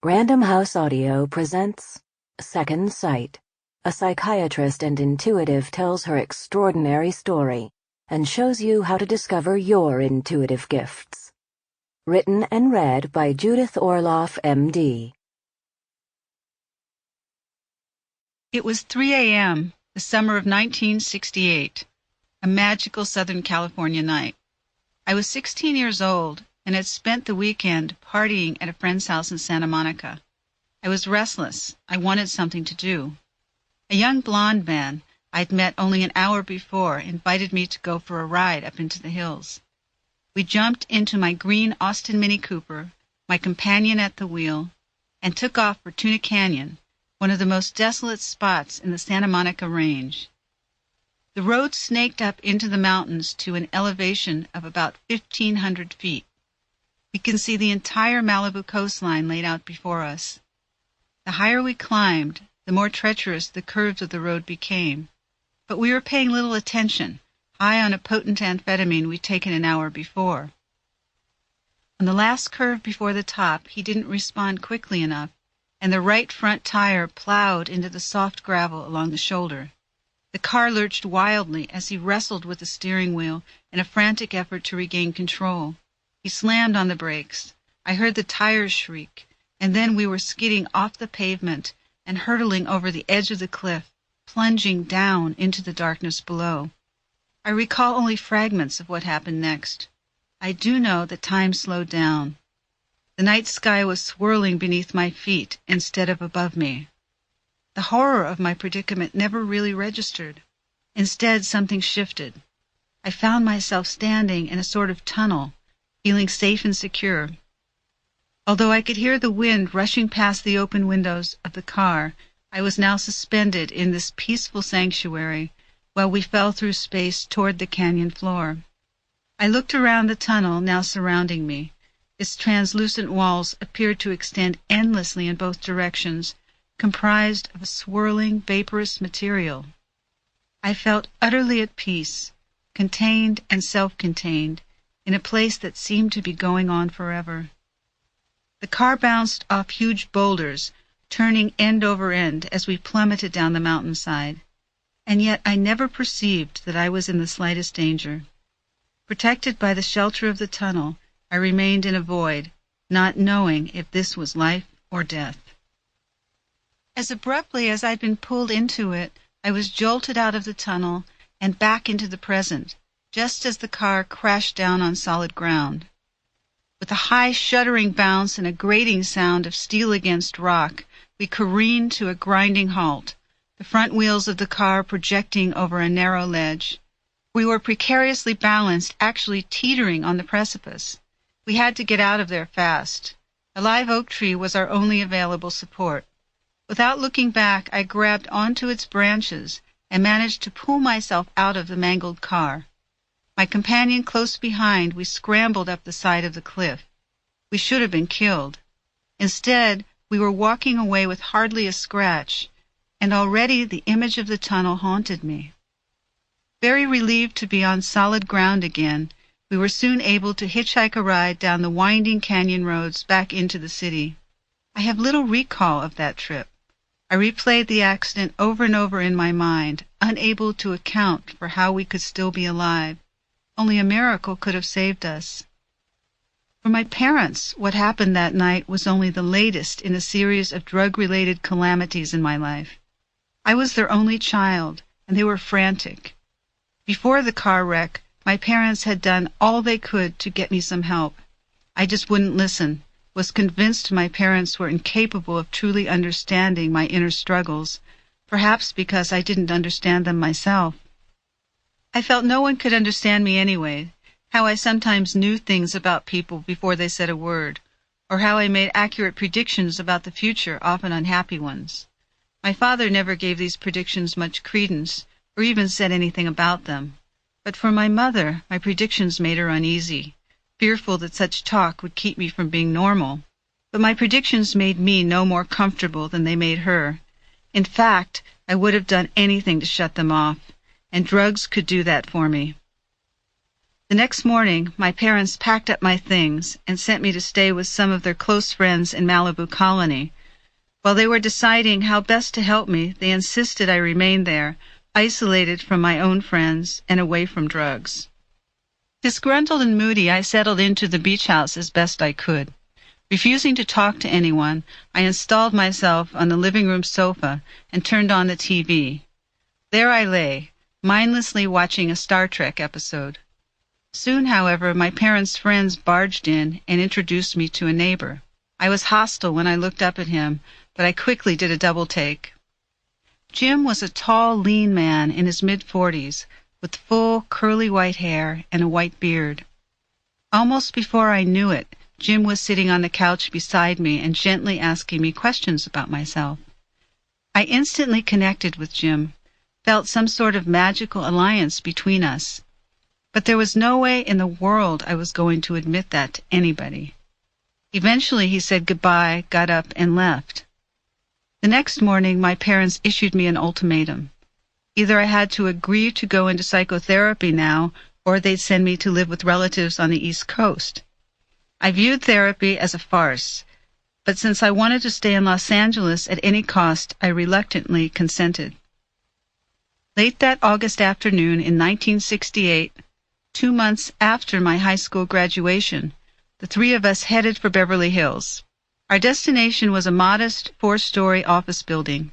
Random House Audio presents Second Sight. A psychiatrist and intuitive tells her extraordinary story and shows you how to discover your intuitive gifts. Written and read by Judith Orloff, M.D. It was 3 a.m., the summer of 1968, a magical Southern California night. I was 16 years old and had spent the weekend partying at a friend's house in Santa Monica. I was restless. I wanted something to do. A young blonde man I'd met only an hour before invited me to go for a ride up into the hills. We jumped into my green Austin Mini Cooper, my companion at the wheel, and took off for Tuna Canyon, one of the most desolate spots in the Santa Monica Range. The road snaked up into the mountains to an elevation of about 1,500 feet. We can see the entire Malibu coastline laid out before us. The higher we climbed, the more treacherous the curves of the road became, but we were paying little attention, high on a potent amphetamine we'd taken an hour before. On the last curve before the top, he didn't respond quickly enough, and the right front tire plowed into the soft gravel along the shoulder. The car lurched wildly as he wrestled with the steering wheel in a frantic effort to regain control. He slammed on the brakes. I heard the tires shriek, and then we were skidding off the pavement and hurtling over the edge of the cliff, plunging down into the darkness below. I recall only fragments of what happened next. I do know that time slowed down. The night sky was swirling beneath my feet instead of above me. The horror of my predicament never really registered. Instead, something shifted. I found myself standing in a sort of tunnel, feeling safe and secure. Although I could hear the wind rushing past the open windows of the car, I was now suspended in this peaceful sanctuary while we fell through space toward the canyon floor. I looked around the tunnel now surrounding me. Its translucent walls appeared to extend endlessly in both directions, comprised of a swirling, vaporous material. I felt utterly at peace, contained and self-contained, in a place that seemed to be going on forever. The car bounced off huge boulders, turning end over end as we plummeted down the mountainside, and yet I never perceived that I was in the slightest danger. Protected by the shelter of the tunnel, I remained in a void, not knowing if this was life or death. As abruptly as I'd been pulled into it, I was jolted out of the tunnel and back into the present, just as the car crashed down on solid ground. With a high shuddering bounce and a grating sound of steel against rock, we careened to a grinding halt, the front wheels of the car projecting over a narrow ledge. We were precariously balanced, actually teetering on the precipice. We had to get out of there fast. A live oak tree was our only available support. Without looking back, I grabbed onto its branches and managed to pull myself out of the mangled car. My companion close behind, we scrambled up the side of the cliff. We should have been killed. Instead, we were walking away with hardly a scratch, and already the image of the tunnel haunted me. Very relieved to be on solid ground again, we were soon able to hitchhike a ride down the winding canyon roads back into the city. I have little recall of that trip. I replayed the accident over and over in my mind, unable to account for how we could still be alive. Only a miracle could have saved us. For my parents, what happened that night was only the latest in a series of drug-related calamities in my life. I was their only child, and they were frantic. Before the car wreck, my parents had done all they could to get me some help. I just wouldn't listen, was convinced my parents were incapable of truly understanding my inner struggles, perhaps because I didn't understand them myself. I felt no one could understand me anyway, how I sometimes knew things about people before they said a word, or how I made accurate predictions about the future, often unhappy ones. My father never gave these predictions much credence, or even said anything about them. But for my mother, my predictions made her uneasy, fearful that such talk would keep me from being normal. But my predictions made me no more comfortable than they made her. In fact, I would have done anything to shut them off, and drugs could do that for me. The next morning, my parents packed up my things and sent me to stay with some of their close friends in Malibu Colony. While they were deciding how best to help me, they insisted I remain there, isolated from my own friends and away from drugs. Disgruntled and moody, I settled into the beach house as best I could. Refusing to talk to anyone, I installed myself on the living room sofa and turned on the TV. There I lay, mindlessly watching a Star Trek episode. Soon, however, my parents' friends barged in and introduced me to a neighbor. I was hostile when I looked up at him, but I quickly did a double take. Jim was a tall, lean man in his mid-40s, with full, curly white hair and a white beard. Almost before I knew it, Jim was sitting on the couch beside me and gently asking me questions about myself. I instantly connected with Jim, felt some sort of magical alliance between us. But there was no way in the world I was going to admit that to anybody. Eventually he said goodbye, got up, and left. The next morning, my parents issued me an ultimatum. Either I had to agree to go into psychotherapy now, or they'd send me to live with relatives on the East Coast. I viewed therapy as a farce, but since I wanted to stay in Los Angeles at any cost, I reluctantly consented. Late that August afternoon in 1968, 2 months after my high school graduation, the three of us headed for Beverly Hills. Our destination was a modest 4-story office building.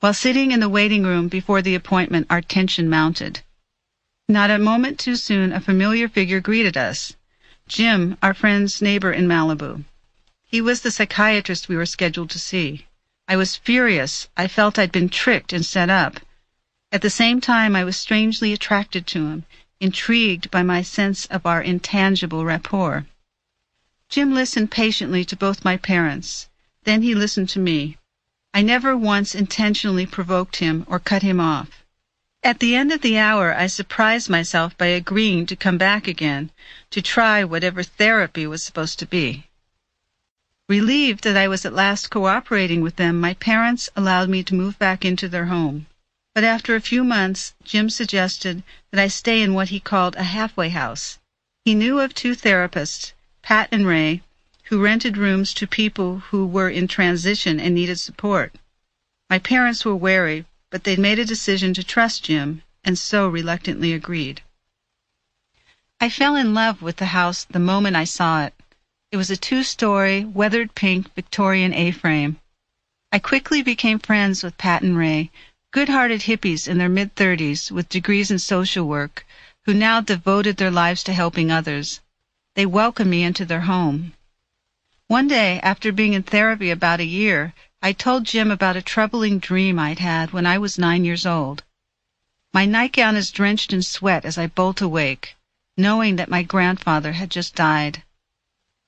While sitting in the waiting room before the appointment, our tension mounted. Not a moment too soon, a familiar figure greeted us. Jim, our friend's neighbor in Malibu. He was the psychiatrist we were scheduled to see. I was furious. I felt I'd been tricked and set up. At the same time, I was strangely attracted to him, intrigued by my sense of our intangible rapport. Jim listened patiently to both my parents. Then he listened to me. I never once intentionally provoked him or cut him off. At the end of the hour, I surprised myself by agreeing to come back again, to try whatever therapy was supposed to be. Relieved that I was at last cooperating with them, my parents allowed me to move back into their home. But after a few months, Jim suggested that I stay in what he called a halfway house. He knew of 2 therapists, Pat and Ray, who rented rooms to people who were in transition and needed support. My parents were wary, but they'd made a decision to trust Jim, and so reluctantly agreed. I fell in love with the house the moment I saw it. It was a 2-story, weathered pink Victorian A-frame. I quickly became friends with Pat and Ray, good-hearted hippies in their mid-30s with degrees in social work, who now devoted their lives to helping others. They welcomed me into their home. One day, after being in therapy about a year, I told Jim about a troubling dream I'd had when I was 9 years old. My nightgown is drenched in sweat as I bolt awake, knowing that my grandfather had just died.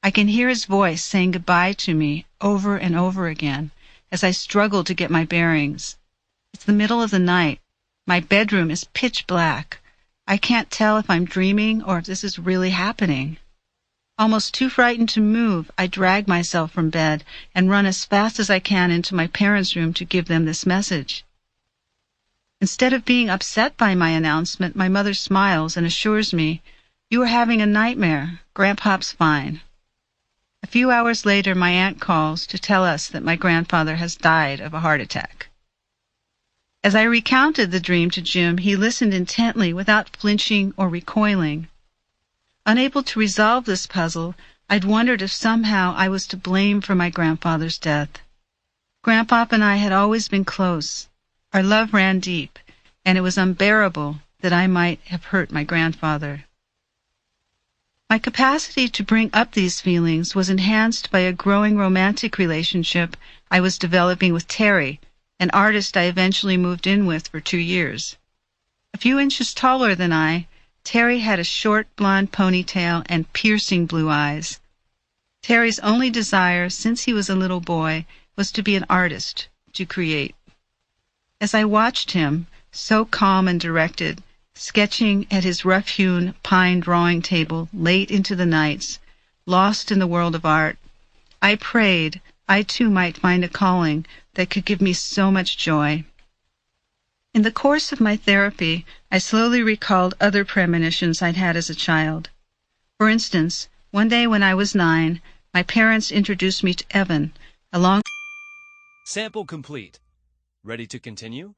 I can hear his voice saying goodbye to me over and over again as I struggle to get my bearings. It's the middle of the night. My bedroom is pitch black. I can't tell if I'm dreaming or if this is really happening. Almost too frightened to move, I drag myself from bed and run as fast as I can into my parents' room to give them this message. Instead of being upset by my announcement, my mother smiles and assures me, "You are having a nightmare. Grandpop's fine." A few hours later, my aunt calls to tell us that my grandfather has died of a heart attack. As I recounted the dream to Jim, he listened intently without flinching or recoiling. Unable to resolve this puzzle, I'd wondered if somehow I was to blame for my grandfather's death. Grandpop and I had always been close. Our love ran deep, and it was unbearable that I might have hurt my grandfather. My capacity to bring up these feelings was enhanced by a growing romantic relationship I was developing with Terry, an artist I eventually moved in with for 2 years. A few inches taller than I, Terry had a short blonde ponytail and piercing blue eyes. Terry's only desire since he was a little boy was to be an artist, to create. As I watched him, so calm and directed, sketching at his rough-hewn pine drawing table late into the nights, lost in the world of art, I prayed I too might find a calling that could give me so much joy. In the course of my therapy, I slowly recalled other premonitions I'd had as a child. For instance, one day when I was 9, my parents introduced me to Evan, a long... Sample complete. Ready to continue?